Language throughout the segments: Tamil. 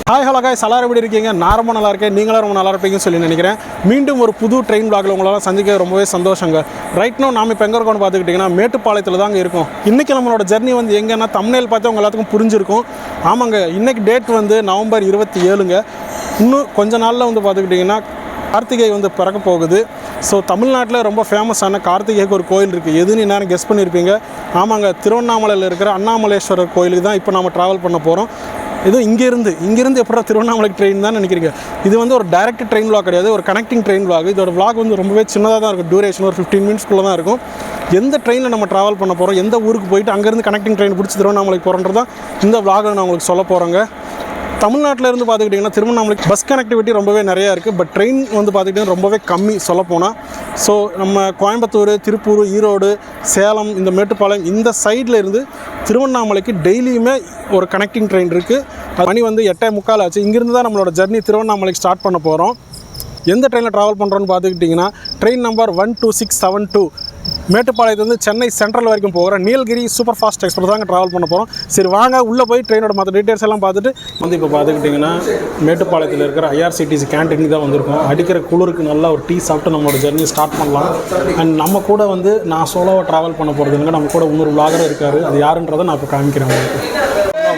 ஹாய் ஹலோ காய்ஸ், எல்லாரும் எப்படி இருக்கீங்க? நான் ரொம்ப நல்லா இருக்கேன், நீங்களும் ரொம்ப நல்லா இருப்பீங்கன்னு சொல்லி நினைக்கிறேன். மீண்டும் ஒரு புது ட்ரெயின் பிளாகில் உங்களால் சந்திக்க ரொம்பவே சந்தோஷங்க. ரைட் நோ நாம் இப்போ எங்கே இருக்கோம்னு பார்த்துக்கிட்டிங்கன்னா மேட்டுப்பாளையத்தில் தாங்க இருக்கும். இன்றைக்கி நம்மளோட ஜர்னி வந்து எங்கன்னா தம்ப்நெயில் பார்த்து உங்கள் எல்லாத்துக்கும் புரிஞ்சிருக்கும். ஆமாங்க, இன்றைக்கி டேட் வந்து நவம்பர் 27ங்க. இன்னும் கொஞ்ச நாளில் வந்து பார்த்துக்கிட்டிங்கன்னா கார்த்திகை வந்து பிறக்க போகுது. ஸோ தமிழ்நாட்டில் ரொம்ப ஃபேமஸான கார்த்திகைக்கு ஒரு கோயில் இருக்குது. எதுன்னு என்னென்னு கெஸ் பண்ணியிருப்பீங்க. ஆமாங்க, திருவண்ணாமலையில் இருக்கிற அண்ணாமலேஸ்வரர் கோயிலுக்கு தான் இப்போ நம்ம ட்ராவல் பண்ண போகிறோம். இதுவும் இங்கேருந்து எப்படா திருவண்ணாமலைக்கு ட்ரெயின் தான் நினைக்கிறீங்க. இது வந்து ஒரு டைரக்ட் ட்ரெயின் விளாக் கிடையாது, ஒரு கனெக்டிங் ட்ரெயின் விளாக். இதோட விளாக் வந்து ரொம்பவே சின்னதாக தான் இருக்கும். டியூரேஷன் ஒரு 15 மினிட்ஸ்க்குள்ளே தான் இருக்கும். எந்த ட்ரெயினில் நம்ம ட்ராவல் பண்ண போகிறோம், எந்த ஊருக்கு போயிட்டு அங்கேருந்து கனெக்டிங் ட்ரெயின் பிடிச்சி திருவண்ணாமலைக்கு போகிறோன்றதான் இந்த விளாகை நான் உங்களுக்கு சொல்ல போகிறேங்க. தமிழ்நாட்டில் இருந்து பார்த்துக்கிட்டிங்கன்னா திருவண்ணாமலைக்கு பஸ் கனெக்டிவிட்டி ரொம்பவே நிறையா இருக்குது. பட் ட்ரெயின் வந்து பார்த்துக்கிட்டிங்கன்னா ரொம்பவே கம்மி சொல்லப்போனால். ஸோ நம்ம கோயம்புத்தூர், திருப்பூர், ஈரோடு, சேலம், இந்த மேட்டுப்பாளையம் இந்த சைடில் இருந்து திருவண்ணாமலைக்கு டெய்லியுமே ஒரு கனெக்டிங் ட்ரெயின் இருக்குது. மணி வந்து 8:45 ஆச்சு. இங்கேருந்து தான் நம்மளோட ஜர்னி திருவண்ணாமலைக்கு ஸ்டார்ட் பண்ண போகிறோம். எந்த ட்ரெயினில் ட்ராவல் பண்ணுறோன்னு பார்த்துக்கிட்டிங்கன்னா ட்ரெயின் நம்பர் 12672 மேட்டுப்பாளையத்துலேருந்து சென்னை சென்ட்ரல் வரைக்கும் போகிற நீலகிரி சூப்பர் ஃபாஸ்ட் எக்ஸ்பிரஸ் தாங்க ட்ராவல் பண்ண போகிறோம். சரி வாங்க உள்ளே போய் ட்ரெயினோட மற்ற டீட்டெயில்ஸ் எல்லாம் பார்த்துட்டு வந்து இப்போ பார்த்துக்கிட்டிங்கன்னா மேட்டுப்பாளையத்தில் இருக்கிற ஐஆர்சிடிசி கேன்டீனுக்கு தான் வந்திருக்கோம். அடிக்கிற குளிருக்கு நல்லா ஒரு டீ சாப்பிட்டு நம்மளோட ஜர்னி ஸ்டார்ட் பண்ணலாம். அண்ட் நம்ம கூட வந்து நான் சோலோவாக ட்ராவல் பண்ண போகிறதுங்க. நம்ம கூட இன்னொரு விளாகர் இருக்கார். அது யாருன்றதை நான் இப்போ காமிக்கிறேன் உங்களுக்கு.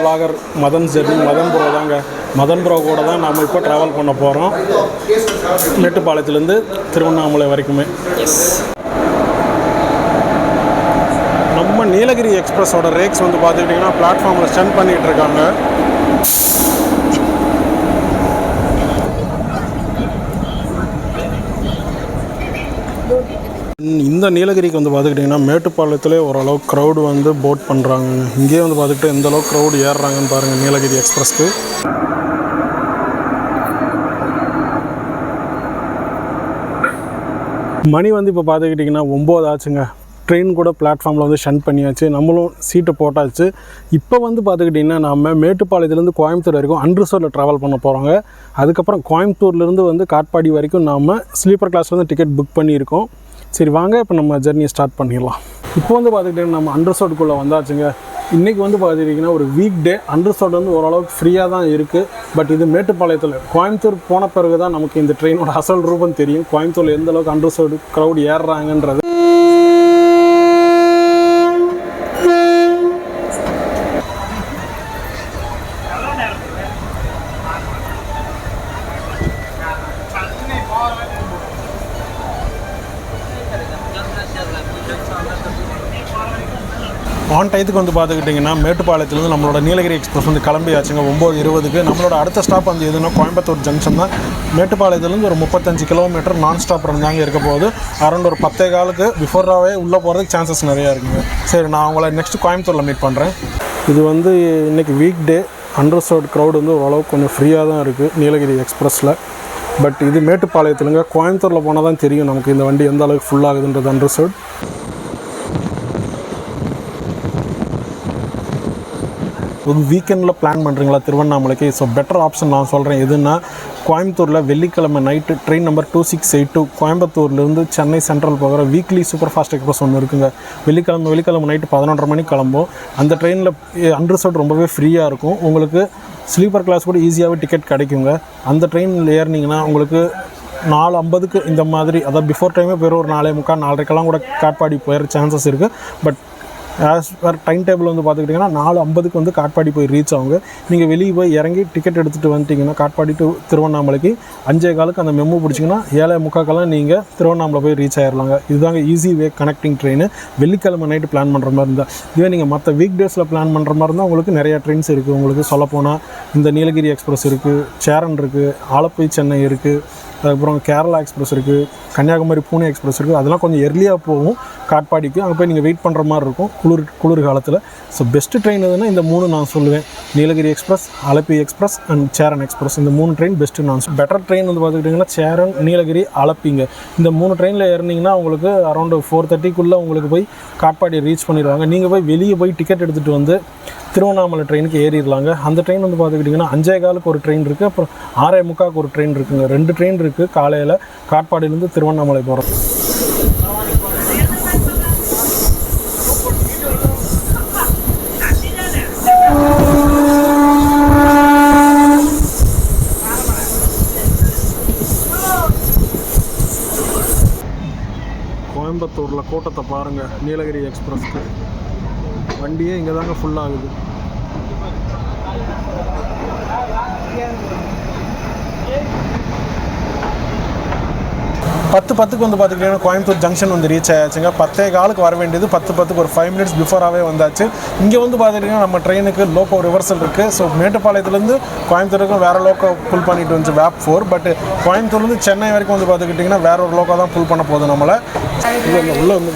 Vlogger Madan journey, Madan bro தாங்க. மதன் ப்ரோ கூட தான் நம்ம இப்போ ட்ராவல் பண்ண போகிறோம் மேட்டுப்பாளையத்துலேருந்து திருவண்ணாமலை வரைக்குமே. நம்ம நீலகிரி எக்ஸ்பிரஸோட ரேக்ஸ் வந்து பார்த்துக்கிட்டிங்கன்னா பிளாட்ஃபார்மில் ஸ்டெண்ட் பண்ணிகிட்டு இருக்காங்க. இந்த நீலகிரிக்கு வந்து பார்த்துக்கிட்டிங்கன்னா மேட்டுப்பாளையத்திலே ஓரளவுக்கு க்ரௌடு வந்து போட் பண்ணுறாங்க. இங்கேயே வந்து பார்த்துக்கிட்டு எந்த அளவுக்கு க்ரௌடு ஏறுறாங்கன்னு பாருங்கள் நீலகிரி எக்ஸ்பிரஸ்க்கு. மணி வந்து இப்போ பார்த்துக்கிட்டிங்கன்னா 9 ஆச்சுங்க. ட்ரெயின் கூட பிளாட்ஃபார்மில் வந்து ஷண்ட் பண்ணியாச்சு, நம்மளும் சீட்டு போட்டாச்சு. இப்போ வந்து பார்த்துக்கிட்டிங்கன்னா நம்ம மேட்டுப்பாளையத்துலேருந்து கோயம்புத்தூர் வரைக்கும் அன்ரிசர்வ்டில் ட்ராவல் பண்ண போகிறோங்க. அதுக்கப்புறம் கோயம்புத்தூர்லேருந்து வந்து காட்பாடி வரைக்கும் நாம் ஸ்லீப்பர் கிளாஸ்லேருந்து டிக்கெட் புக் பண்ணியிருக்கோம். சரி வாங்க இப்போ நம்ம ஜர்னியை ஸ்டார்ட் பண்ணிடலாம். இப்போ வந்து பார்த்துக்கிட்டிங்கன்னா நம்ம அன்ரிசர்வ்டுக்குள்ளே வந்தாச்சுங்க. இன்றைக்கி வந்து பார்த்துக்கிட்டிங்கன்னா ஒரு வீக் டே. அன்ரிசர்வ்டு வந்து ஓரளவுக்கு ஃப்ரீயாக தான் இருக்குது. பட் இது மேட்டுப்பாளையத்தில் கோயம்புத்தூர் போன பிறகு தான் நமக்கு இந்த ட்ரெயினோட அசல் ரூபம் தெரியும். கோயம்புத்தூரில் எந்த அளவுக்கு அன்ரிசர்வ்டு க்ரௌட் ஏறுறாங்கன்றது. ஆன் டயத்துக்கு வந்து பார்த்துக்கிட்டிங்கன்னா மேட்டுப்பாளையத்துலேருந்து நம்மளோட நீலகிரி எக்ஸ்பிரஸ் வந்து கிளம்பியாச்சுங்க 9:20க்கு. நம்மளோட அடுத்த ஸ்டாப் வந்து எதுனா கோயம்புத்தூர் ஜங்ஷன் தான். மேட்டுப்பாளையத்துலேருந்து ஒரு 35 கிலோமீட்டர் நான் ஸ்டாப் இருந்தாங்க இருக்க போகுது. அரௌண்ட் ஒரு 10:15க்கு பிஃபோராகவே உள்ளே போகிறதுக்கு சான்சஸ் நிறையா இருக்குங்க. சரி, நான் உங்களை நெக்ஸ்ட் கோயம்புத்தூரில் மீட் பண்ணுறேன். இது வந்து இன்றைக்கி வீக் டே. அன்ரிசர்வ்டு க்ரௌட் வந்து ஓரளவுக்கு கொஞ்சம் ஃப்ரீயாக தான் இருக்குது நீலகிரி எக்ஸ்பிரஸில். பட் இது மேட்டுப்பாளையத்துலங்க. கோயம்புத்தூரில் போனால் தான் தெரியும் நமக்கு இந்த வண்டி எந்த அளவுக்கு ஃபுல் ஆகுதுன்றது அன்ரிசர்வ்டு. ஒரு வீக்கெண்டில் பிளான் பண்ணுறீங்களா திருவண்ணாமலைக்கு? ஸோ பெட்டர் ஆப்ஷன் நான் சொல்கிறேன் எதுன்னா, கோயம்புத்தூரில் வெள்ளிக்கிழமை நைட்டு ட்ரெயின் நம்பர் 2682 கோயம்புத்தூர்லேருந்து சென்னை சென்ட்ரல் போகிற வீக்லி சூப்பர் ஃபாஸ்ட் எக்ஸ்பிரஸ் ஒன்று இருக்குங்க. வெள்ளிக்கிழமை நைட்டு 11:30 மணிக்கு கிளம்பும். அந்த ட்ரெயினில் அன்ரிசர்வ்டு ரொம்பவே ஃப்ரீயாக இருக்கும். உங்களுக்கு ஸ்லீப்பர் கிளாஸ் கூட ஈஸியாகவே டிக்கெட் கிடைக்குங்க. அந்த ட்ரெயினில் ஏறினீங்கன்னா உங்களுக்கு 4:50க்கு இந்த மாதிரி, அதாவது பிஃபோர் டைமே போயிடும். ஒரு 4:45 4:30க்கெல்லாம் கூட காட்பாடி போயிடுற சான்சஸ் இருக்குது. But as per time table வந்து பார்த்துக்கிட்டிங்கன்னா 4:50க்கு வந்து காட்பாடி போய் ரீச் ஆகுங்க. நீங்கள் வெளியே போய் இறங்கி டிக்கெட் எடுத்துகிட்டு வந்துட்டிங்கன்னா காட்பாடி டு திருவண்ணாமலைக்கு 5:15க்கு அந்த மெமோ பிடிச்சிங்கன்னா 7:45க்கெல்லாம் நீங்கள் திருவண்ணாமலை போய் ரீச் ஆகிடலாங்க. இதுதாங்க ஈஸி வே கனெக்டிங் ட்ரெயின். வெள்ளிக்கிழமை நைட்டு பிளான் பண்ணுற மாதிரி இருந்தால். இதுவே நீங்கள் மற்ற வீக் டேஸில் பிளான் பண்ணுற மாதிரி இருந்தால் உங்களுக்கு நிறையா ட்ரெயின்ஸ் இருக்குது. உங்களுக்கு சொல்லப்போனால் இந்த நீலகிரி எக்ஸ்பிரஸ் இருக்குது, சேரன் இருக்குது, ஆலப்புழை சென்னை இருக்குது, அதுக்கப்புறம் கேரளா எக்ஸ்பிரஸ் இருக்குது, கன்னியாகுமரி பூனே எக்ஸ்பிரஸ் இருக்குது. அதெல்லாம் கொஞ்சம் எர்லியாக போகும் காட்பாடிக்கு. அங்கே போய் நீங்கள் வெயிட் பண்ணுற மாதிரி இருக்கும் குளிர் காலத்தில். ஸோ பெஸ்ட்டு ட்ரெயின் எதுன்னா இந்த 3 நான் சொல்லுவேன். Nilgiri express, Alleppey express and Cheran express. இந்த 3 ட்ரெயின் பெஸ்ட்டு நான் பெட்டர் ட்ரெயின் வந்து பார்த்துக்கிட்டிங்கன்னா சேரன், நீலகிரி, ஆலப்பிங்க. இந்த 3 ட்ரெயினில் ஏறினீங்கன்னா உங்களுக்கு அரௌண்ட் 4:30க்குள்ளே உங்களுக்கு போய் காட்பாடி ரீச் பண்ணிடுவாங்க. நீங்கள் போய் வெளியே போய் டிக்கெட் எடுத்துகிட்டு வந்து திருவண்ணாமலை ட்ரெயினுக்கு ஏறிடலாங்க. அந்த ட்ரெயின் வந்து பார்த்துக்கிட்டிங்கன்னா 5:15க்கு ஒரு ட்ரெயின் இருக்குது, அப்புறம் 6:45க்கு ஒரு ட்ரெயின் இருக்குங்க. 2 ட்ரெயின் இருக்குது காலையில் காட்பாடியிலேருந்து திருவண்ணாமலை போகிறோம். கோயம்புத்தூரில் கூட்டத்தை பாருங்கள். நீலகிரி எக்ஸ்பிரஸ்க்கு வண்டியே இங்கே தாங்க ஃபுல்லாகுது. பத்துக்கு வந்து பார்த்துக்கிட்டிங்கன்னா கோயம்புத்தூர் ஜங்ஷன் வந்து ரீச் ஆயாச்சுங்க. 10:15 வர வேண்டியது 10:10 ஒரு 5 மினிட்ஸ் பிஃபோராகவே வந்தாச்சு. இங்கே வந்து பார்த்துக்கிட்டிங்கன்னா நம்ம ட்ரெயினுக்கு லோக்கோ ரிவர்சல் இருக்குது. ஸோ மேட்டுப்பாளையத்துலேருந்து கோயம்புத்தூருக்கும் வேறு லோக்கோ புல் பண்ணிட்டு வந்துச்சு வேப் 4. பட் கோயம்புத்தூர்லேருந்து சென்னை வரைக்கும் வந்து பார்த்துக்கிட்டிங்கன்னா வேற ஒரு லோக்கோ தான் புல் பண்ண போகுது நம்மளை. உள்ளே வந்து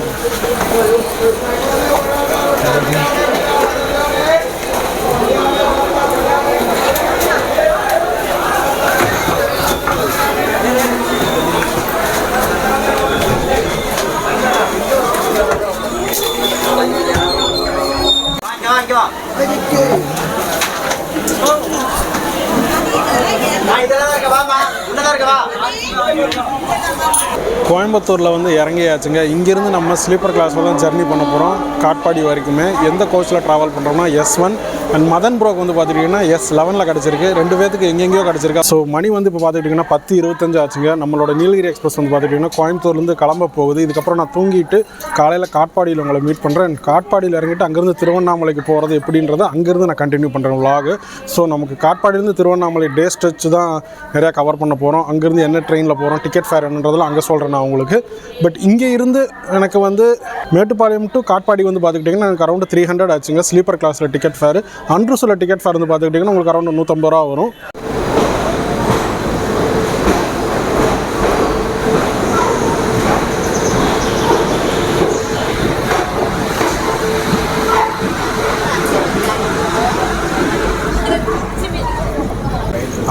கோயம்புத்தூரில் வந்து இறங்கியாச்சுங்க. இங்கேருந்து நம்ம ஸ்லீப்பர் கிளாஸில் தான் ஜர்னி பண்ண போகிறோம் காட்பாடி வரைக்குமே. எந்த கோச்சில் ட்ராவல் பண்ணுறோம்னா S1 அண்ட் மதன் ப்ரோக்கு வந்து பார்த்துக்கிட்டிங்கன்னா S11 கிடச்சிருக்கு. 2 பேருக்கு எங்கெங்கேயோ கிடச்சிருக்கா. ஸோ மணி வந்து இப்போ பார்த்துக்கிட்டிங்கன்னா 10:25 ஆச்சுங்க. நம்மளோட நீலகிரி எக்ஸ்பிரஸ் வந்து பார்த்துக்கிட்டிங்கன்னா கோயம்புத்தூர்லேருந்து கிளம்ப போகுது. இதுக்கப்புறம் நான் தூங்கிட்டு காலையில் காட்பாடியில் உங்களை மீட் பண்ணுறேன். காட்பாடியில் இறங்கிட்டு அங்கேருந்து திருவண்ணாமலைக்கு போகிறது எப்படின்றத அங்கேருந்து நான் கண்டினியூ பண்ணுறேன் vlog. ஸோ நமக்கு காட்பாடியிலேருந்து திருவண்ணாமலை டே ஸ்ட்ரெச் தான் நிறையா கவர் பண்ண போகிறோம். அங்கேருந்து என்ன ட்ரெயினில் போகிறோம், டிக்கெட் ஃபேர் என்னன்றதெல்லாம் அங்கே சொல்கிறேன் நான் உங்களுக்கு. பட் இங்கே இருந்து எனக்கு வந்து மேட்டுப்பாளையம் டு காட்பாடி வந்து பார்த்துக்கிட்டிங்கன்னா எனக்கு அரௌண்ட் 300 ஆச்சுங்க ஸ்லீப்பர் கிளாஸில் டிக்கெட் ஃபேர். அன்ட்ரூஸில் டிக்கெட் ஃபேர் வந்து பார்த்துக்கிட்டிங்கன்னா உங்களுக்கு அரௌண்ட் 150 ரூபா வரும்.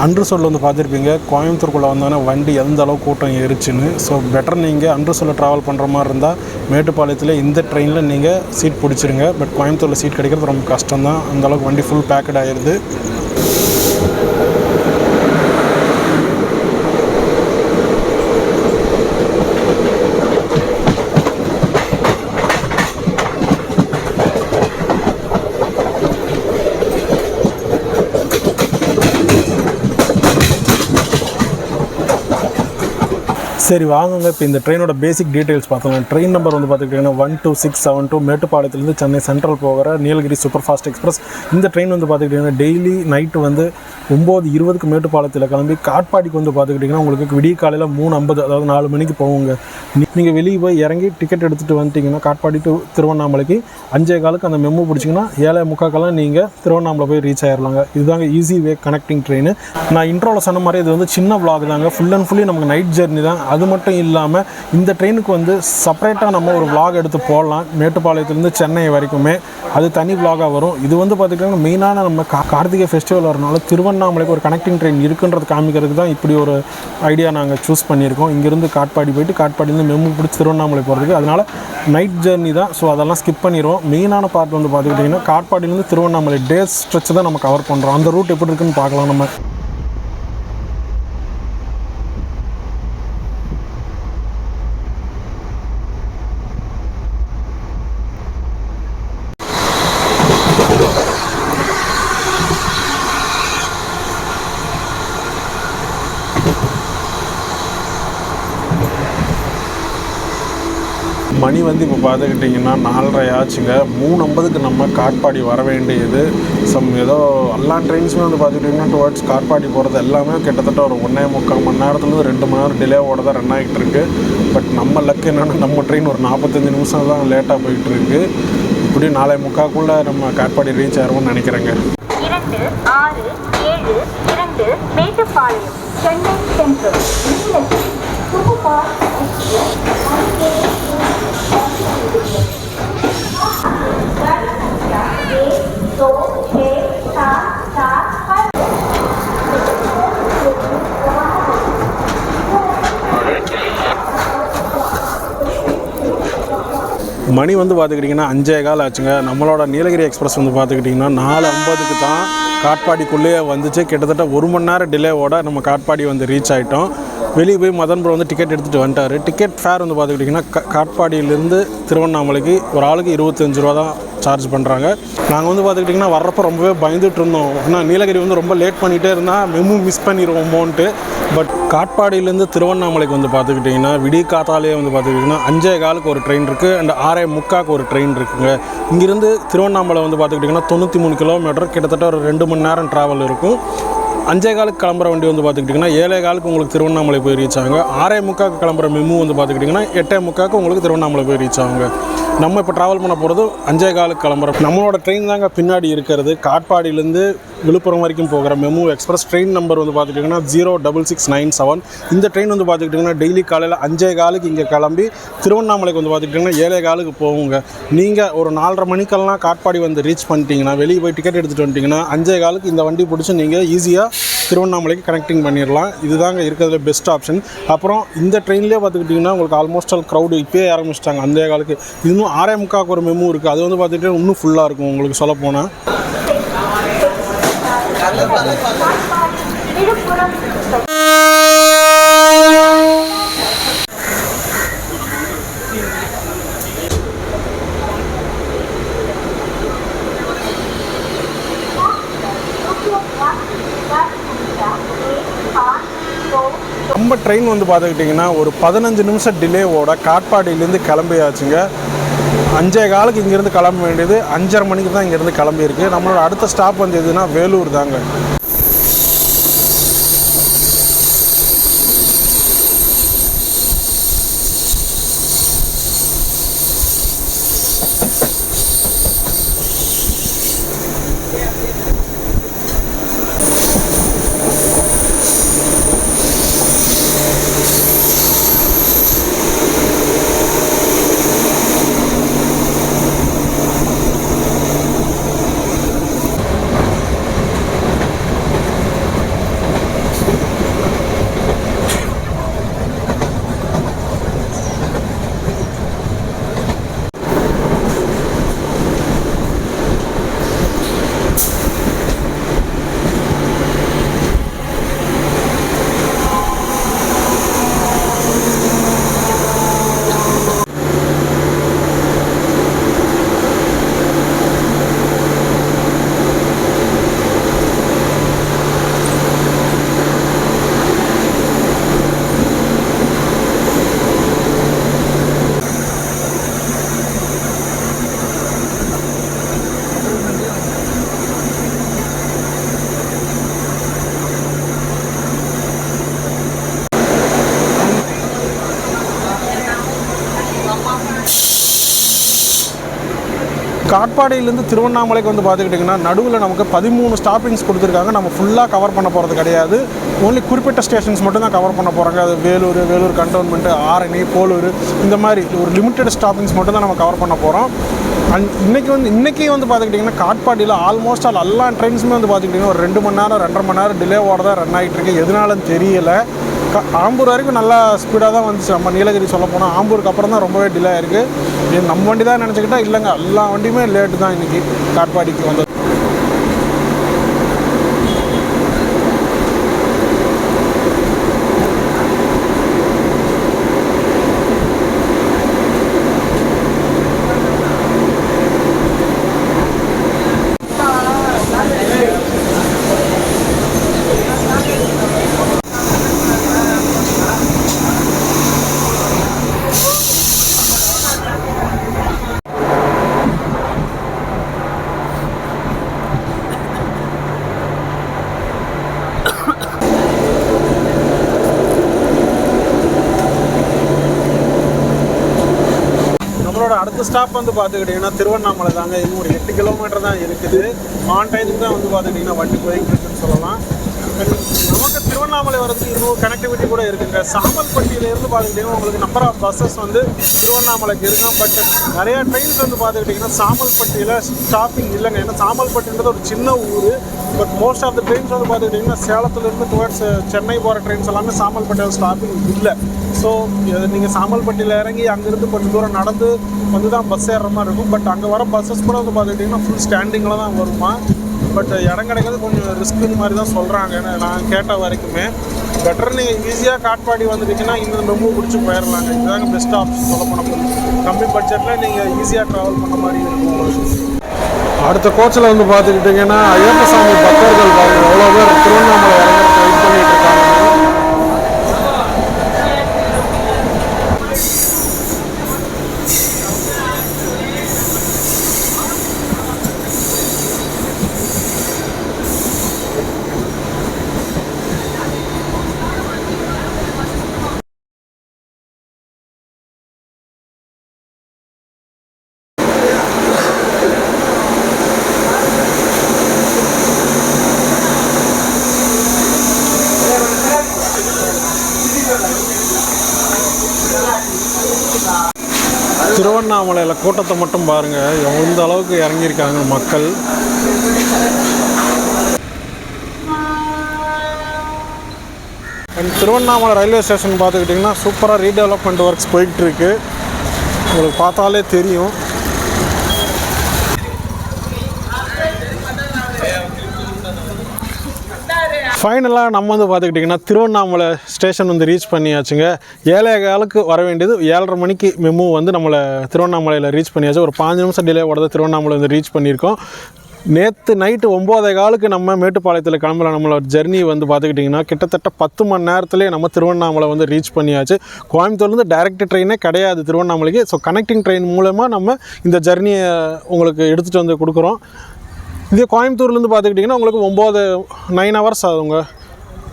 அன்ட்ரூஸில் வந்து பார்த்துருப்பீங்க கோயம்புத்தூருக்குள்ளே வந்தோன்னே வண்டி எந்த அளவுக்கு கூட்டம் ஏறிச்சுன்னு. ஸோ பெட்டர் நீங்கள் அன்ட்ரூஸில் ட்ராவல் பண்ணுற மாதிரி இருந்தால் மேட்டுப்பாளையத்தில் இந்த ட்ரெயினில் நீங்கள் சீட் பிடிச்சிருங்க. பட் கோயம்புத்தூரில் சீட் கிடைக்கிறது ரொம்ப கஷ்டம் தான். அந்தளவுக்கு வண்டி ஃபுல் பேக்கட் ஆகிடுது. சரி வாங்குங்க. இப்போ இந்த ட்ரெயினோட பேசிக் டீட்டெயில்ஸ் பார்த்தோம். ட்ரெயின் நம்பர் வந்து பார்த்துக்கிட்டிங்கன்னா 12672 மேட்டுப்பாளையத்துலேருந்து சென்னை சென்ட்ரல் போகிற நீலகிரி சூப்பர் ஃபாஸ்ட் எக்ஸ்பிரஸ். இந்த ட்ரெயின் வந்து பார்த்துக்கிட்டிங்கன்னா டெய்லி நைட்டு வந்து 9:20க்கு மேட்டுப்பாளையத்தில் கிளம்பி காட்பாடிக்கு வந்து பார்த்துக்கிட்டிங்கன்னா உங்களுக்கு விடிய காலையில் 3:50 அதாவது 4 மணிக்கு போகுங்க. நீங்கள் வெளியே போய் இறங்கி டிக்கெட் எடுத்துகிட்டு வந்துட்டிங்கன்னா காட்பாடி டு திருவண்ணாமலைக்கு 5:15க்கு அந்த மெமோ பிடிச்சிங்கன்னா 7:45 நீங்கள் திருவண்ணாமலை போய் ரீச் ஆகிடலாங்க. இதுதாங்க ஈஸி வே கனெக்டிங் ட்ரெயின். நான் இன்ட்ரோவில் சொன்ன மாதிரி இது வந்து சின்ன vlog தாங்க. ஃபுல் அண்ட் ஃபுல்லி நமக்கு நைட் ஜெர்னி தான். அது மட்டும் இல்லாமல் இந்த ட்ரெயினுக்கு வந்து செப்பரேட்டாக நம்ம ஒரு vlog எடுத்து போடலாம். மேட்டுப்பாளையத்துலேருந்து சென்னை வரைக்குமே அது தனி vlog-ஆக வரும். இது வந்து பார்த்துக்கிட்டிங்கன்னா மெயினான நம்ம கார்த்திகை ஃபெஸ்டிவல் வரனால திருவண்ணாமலைக்கு ஒரு கனெக்டிங் ட்ரெயின் இருக்குன்றது காமிக்கிறதுக்கு தான் இப்படி ஒரு ஐடியா நாங்கள் சூஸ் பண்ணியிருக்கோம். இங்கேருந்து காட்பாடி போயிட்டு காட்பாடியிலேருந்து மெமு பிடிச்சி திருவண்ணாமலை போகிறதுக்கு. அதனால் நைட் ஜெர்னி தான். ஸோ அதெல்லாம் ஸ்கிப் பண்ணிடுவோம். மெயினான பார்ட் வந்து பார்த்துக்கிட்டிங்கன்னா காட்பாடியிலேருந்து திருவண்ணாமலை டே ஸ்ட்ரெச் தான் நம்ம கவர் பண்ணுறோம். அந்த ரூட் எப்படி இருக்குன்னு பார்க்கலாம் நம்ம. மணி வந்து இப்போ பார்த்துக்கிட்டிங்கன்னா 4:30 ஆச்சுங்க. 3:50க்கு நம்ம காட்பாடி வர வேண்டியது. ஏதோ எல்லா ட்ரெயின்ஸுமே வந்து பார்த்துக்கிட்டிங்கன்னா டுவர்ட்ஸ் காட்பாடி போகிறது எல்லாமே கிட்டத்தட்ட ஒரு 1.25 மணி நேரத்துலேருந்து 2 மணி நேரம் டிலேவோட தான் ரன் ஆகிட்டு இருக்குது. பட் நம்ம லக் என்னென்னா நம்ம ட்ரெயின் ஒரு 45 நிமிஷம் தான் லேட்டாக போயிட்டுருக்கு. இப்படி 4:45க்குள்ளே நம்ம காட்பாடி ரீச் ஆகிறோம்னு நினைக்கிறேங்க. 2672 மேட்டுப்பாளையம் சென்னை சென்ட்ரல் மணி வந்து பார்த்துக்கிட்டிங்கன்னா 5:15 ஆச்சுங்க. நம்மளோட நீலகிரி எக்ஸ்பிரஸ் வந்து பார்த்துக்கிட்டிங்கன்னா 4:50க்கு தான் காட்பாடிக்குள்ளேயே வந்துச்சு. கிட்டத்தட்ட 1 மணி நேரம் டிலேவோட நம்ம காட்பாடி வந்து ரீச் ஆகிட்டோம். வெளியே போய் மதன் ப்ரோ வந்து டிக்கெட் எடுத்துகிட்டு வந்துட்டார். டிக்கெட் ஃபேர் வந்து பார்த்துக்கிட்டிங்கன்னா காட்பாடியிலேருந்து திருவண்ணாமலைக்கு ஒரு ஆளுக்கு 25 ரூபா தான் சார்ஜ் பண்ணுறாங்க. நாங்கள் வந்து பார்த்துக்கிட்டிங்கன்னா வர்றப்போ ரொம்பவே பயந்துட்டு இருந்தோம். ஏன்னா நீலகிரி வந்து ரொம்ப லேட் பண்ணிகிட்டே இருந்தால் மெமு மிஸ் பண்ணிடுவோமோன்ட்டு. பட் காட்பாடியிலேருந்து திருவண்ணாமலைக்கு வந்து பார்த்துக்கிட்டிங்கன்னா விடிய காத்தாலே வந்து பார்த்துக்கிட்டிங்கன்னா 5:15 ஒரு ட்ரெயின் இருக்குது அண்ட் 6:45 ஒரு ட்ரெயின் இருக்குங்க. இங்கேருந்து திருவண்ணாமலை வந்து பார்த்துக்கிட்டிங்கன்னா 93 கிலோமீட்டர், கிட்டத்தட்ட ஒரு 2 மணி நேரம் ட்ராவல் இருக்கும். 5:15 கிளம்புற வண்டி வந்து பார்த்துக்கிட்டிங்கன்னா 7:15 உங்களுக்கு திருவண்ணாமலை போய் ரீச் ஆகுங்க. 6:45 கிளம்புற மெமு வந்து பார்த்துக்கிட்டிங்கன்னா 8:45 உங்களுக்கு திருவண்ணாமலை போய் ரீச் ஆகுங்க. நம்ம இப்போ ட்ராவல் பண்ண போகிறது 5:15 கிளம்புற நம்மளோட ட்ரெயின் தாங்க பின்னாடி இருக்கிறது. காட்பாடியிலேருந்து விழுப்புரம் வரைக்கும் போகிற மெமு எக்ஸ்பிரஸ் ட்ரெயின் நம்பர் வந்து பார்த்துக்கிட்டிங்கன்னா 06697. இந்த ட்ரெயின் வந்து பார்த்துக்கிட்டிங்கன்னா டெய்லி காலையில் 5:15 இங்கே கிளம்பி திருவண்ணாமலைக்கு வந்து பார்த்துக்கிட்டிங்கன்னா 7:15 போகுங்க. நீங்கள் ஒரு 4:30 மணிக்கெல்லாம் காட்பாடி வந்து ரீச் பண்ணிட்டீங்கன்னா, வெளியே போய் டிக்கெட் எடுத்துகிட்டு வந்துட்டிங்கன்னா 5:15 இந்த வண்டி பிடிச்சி நீங்கள் ஈஸியாக திருவண்ணாமலைக்கு கனெக்டிங் பண்ணிடலாம். இதுதாங்க இருக்கிறதுல பெஸ்ட் ஆப்ஷன். அப்புறம் இந்த ட்ரெயின்லேயே பார்த்துக்கிட்டிங்கன்னா உங்களுக்கு ஆல்மோஸ்ட் ஆல் க்ரௌடு இப்போயே ஆரம்பிச்சிட்டாங்க. 5:15 இன்னும் 6:45 ஒரு மெமு இருக்குது. அது வந்து பார்த்துக்கிட்டிங்கன்னா இன்னும் ஃபுல்லாக இருக்கும் உங்களுக்கு சொல்ல போனால். நம்ம ட்ரெயின் வந்து பார்த்துக்கிட்டிங்கன்னா ஒரு 15 நிமிஷம் டிலேவோட காட்பாடியிலேருந்து கிளம்பியாச்சுங்க. 5:15 இங்கேருந்து கிளம்ப வேண்டியது 5:30 மணிக்கு தான் இங்கேருந்து கிளம்பியிருக்கு. நம்மளோட அடுத்த ஸ்டாப் வந்து எதுனா வேலூர் தாங்க. காட்பாடியிலேருந்து திருவண்ணாமலைக்கு வந்து பார்த்துக்கிட்டிங்கன்னா நடுவில் நமக்கு 13 ஸ்டாப்பிங்ஸ் கொடுத்துருக்காங்க. நம்ம ஃபுல்லாக கவர் பண்ண போகிறது கிடையாது. ஓன்லி குறிப்பிட்ட ஸ்டேஷன்ஸ் மட்டும் தான் கவர் பண்ண போகிறாங்க. அது வேலூர் கண்டோன்மெண்ட்டு, ஆரணி, போலூர், இந்த மாதிரி ஒரு லிமிட்டட் ஸ்டாப்பிங்ஸ் மட்டும் தான் நம்ம கவர் பண்ண போகிறோம். இன்றைக்கி வந்து பார்த்துக்கிட்டிங்கன்னா காட்பாடியில் ஆல்மோஸ்ட் எல்லா ட்ரெயின்ஸுமே வந்து பார்த்துக்கிட்டிங்கன்னா ஒரு 2 மணி நேரம் 2.5 மணி நேரம் டிலேவோட தான் ரன் ஆகிட்டுருக்கு. எதனாலன்னு தெரியல. ஆம்பூர் வரைக்கும் நல்லா ஸ்பீடாக தான் வந்துச்சு. நம்ம நீலகிரி சொல்ல போனால் ஆம்பூருக்கு அப்புறம் தான் ரொம்பவே டிலே ஆயிருக்கு. இது நம்ம வண்டி தான் நினச்சிக்கிட்டா இல்லைங்க, எல்லா வண்டியுமே லேட்டு தான் இன்றைக்கி காட்பாடிக்கு வந்தது. அடுத்த ஸ்டாப் வந்து பார்த்துக்கிட்டிங்கன்னா திருவண்ணாமலை தாங்க. இன்னும் ஒரு 8 கிலோமீட்டர் தான் இருக்குது. ஆன் டைமுக்கு தான் வந்து பார்த்துக்கிட்டிங்கன்னா வண்டி போயிட்டு இருக்குன்னு சொல்லலாம். நமக்கு திருவண்ணாமலை வரதுக்கு இன்னும் கனெக்டிவிட்டி கூட இருக்குங்க. சாமல்பட்டியிலேருந்து பார்த்துக்கிட்டிங்கன்னா உங்களுக்கு நம்பர் ஆஃப் பஸ்ஸஸ் வந்து திருவண்ணாமலைக்கு இருக்கும். பட் நிறையா ட்ரெயின்ஸ் வந்து பார்த்துக்கிட்டிங்கன்னா சாமல்பட்டியில் ஸ்டாப்பிங் இல்லைங்க. ஏன்னா சாமல்பட்டின்றது ஒரு சின்ன ஊர். But most of the trains வந்து பார்த்துக்கிட்டிங்கன்னா சேலத்துலேருந்து டுவர்ட்ஸ் சென்னை போகிற ட்ரெயின்ஸ் எல்லாமே சாமல்பட்டியில் ஸ்டாப்பிங் இல்லை. ஸோ நீங்கள் சாமல்பட்டியில் இறங்கி அங்கேருந்து கொஞ்சம் தூரம் நடந்து வந்து தான் பஸ் ஏறுற மாதிரி இருக்கும். பட் அங்கே வர பஸ்ஸஸ் கூட வந்து பார்த்துக்கிட்டிங்கன்னா ஃபுல் ஸ்டாண்டிங்கில் தான் வருமா. பட் இடம் கிடைக்கிறது கொஞ்சம் ரிஸ்க்குன்னு மாதிரி தான் சொல்கிறாங்க நான் கேட்ட வரைக்குமே. பெட்டர் நீங்கள் ஈஸியாக காட்பாடி வந்துட்டிங்கன்னா இந்த மெமு பிடிச்சி போயிடலாங்க. இதுதாங்க பெஸ்ட் ஆப்ஷன் சொல்ல போனால். கம்மி பட்ஜெட்டில் நீங்கள் ஈஸியாக ட்ராவல் பண்ண மாதிரி இருக்கும். அடுத்த கோச்சில் வந்து பார்த்துக்கிட்டிங்கன்னா ஐயப்பசாமி பக்தர்கள் பாருங்கள் எவ்வளோ பேர் திருவண்ணாமலை இறங்குறதுக்கு வெயிட் பண்ணிட்டு இருக்காங்க. திருவண்ணாமலையில் கூட்டத்தை மட்டும் பாருங்கள் எந்த அளவுக்கு இறங்கியிருக்காங்க மக்கள். திருவண்ணாமலை ரயில்வே ஸ்டேஷன் பார்த்துக்கிட்டிங்கன்னா சூப்பராக ரீடெவலப்மெண்ட் ஒர்க்ஸ் போயிட்டுருக்கு, உங்களுக்கு பார்த்தாலே தெரியும். ஃபைனலாக நம்ம வந்து பார்த்துக்கிட்டிங்கன்னா திருவண்ணாமலை ஸ்டேஷன் வந்து ரீச் பண்ணியாச்சுங்க. 7:15 வர வேண்டியது 7:30 மணிக்கு மெமு வந்து நம்மளை திருவண்ணாமலையில் ரீச் பண்ணியாச்சு. ஒரு 5 நிமிஷம் டிலே ஓட திருவண்ணாமலை வந்து ரீச் பண்ணியிருக்கோம். நேற்று நைட்டு 9:15 நம்ம மேட்டுப்பாளையத்தில் கிளம்புற நம்மளோட ஜெர்னி வந்து பார்த்துக்கிட்டிங்கன்னா கிட்டத்தட்ட 10 மணி நேரத்துலேயே நம்ம திருவண்ணாமலை வந்து ரீச் பண்ணியாச்சு. கோயம்புத்தூர்லேருந்து டைரக்ட் ட்ரெயினே கிடையாது திருவண்ணாமலைக்கு. ஸோ கனெக்டிங் ட்ரெயின் மூலமாக நம்ம இந்த ஜெர்னியை உங்களுக்கு எடுத்துகிட்டு வந்து கொடுக்குறோம். இதே கோயம்புத்தூர்லேருந்து பார்த்துக்கிட்டிங்கன்னா உங்களுக்கு 9 ஹவர்ஸ் ஆகுங்க.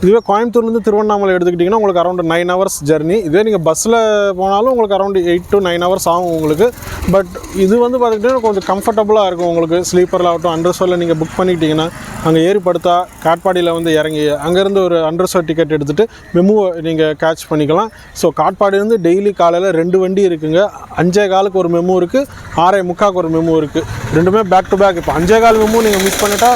இதுவே கோயம்புத்தூர்லேருந்து திருவண்ணாமலை எடுத்துக்கிட்டிங்கன்னா உங்களுக்கு அரௌண்ட் 9 ஹவர்ஸ் ஜர்னி. இதே நீங்கள் பஸ்ஸில் போனாலும் உங்களுக்கு அரௌண்ட் 8 to 9 ஹவர்ஸ் ஆகும் உங்களுக்கு. பட் இது வந்து பார்த்துக்கிட்டிங்கன்னா கொஞ்சம் கம்ஃபர்டபுளாக இருக்கும் உங்களுக்கு. ஸ்லீப்பரில் ஆகட்டும், அண்டர்சோரில் நீங்கள் புக் பண்ணிக்கிட்டிங்கன்னா அங்கே ஏறி படுத்தா காட்பாடியில் வந்து இறங்கி அங்கேருந்து ஒரு அண்டர்சோர் டிக்கெட் எடுத்துகிட்டு மெமுவை நீங்கள் கேட்ச் பண்ணிக்கலாம். ஸோ காட்பாடியிலேருந்து டெய்லி காலையில் 2 வண்டி இருக்குங்க. 5:15 ஒரு மெமு இருக்குது, 6:45 ஒரு மெமு இருக்குது. ரெண்டுமே பேக் டு பேக். இப்போ 5:15 மெமு நீங்கள் மிஸ் பண்ணிட்டா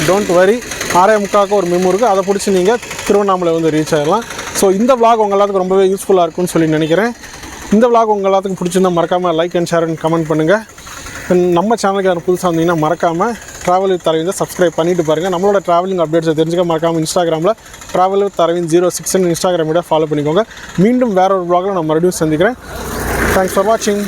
டோன்ட் வரி, 6:45 ஒரு மெமு இருக்குது, அதை பிடிச்சி நீங்கள் திருவண்ணாமலை வந்து ரீச் ஆகிடலாம். ஸோ இந்த vlog உங்கள் எல்லாத்துக்கும் ரொம்பவே யூஸ்ஃபுல்லாக இருக்கும்னு சொல்லி நினைக்கிறேன். இந்த vlog உங்கள் எல்லாத்துக்கும் பிடிச்சிருந்தா மறக்காமல் like and share and comment பண்ணுங்கள். நம்ம சேனலுக்கு யாரும் புதுசாக வந்தீங்கன்னா மறக்காமல் ட்ராவல் வித் அரவிந்த் சப்ஸ்கிரைப் பண்ணிட்டு பாருங்கள். நம்மளோட ட்ராவலிங் அப்டேட்ஸை தெரிஞ்சுக்க மறக்காமல் இன்ஸ்டாகிராமில் travel with Aravind 06 Instagram follow பண்ணிக்கோங்க. மீண்டும் வேற ஒரு vlogல நான் மறுபடியும் சந்திக்கிறேன். தேங்க்ஸ் ஃபார் வாட்சிங்.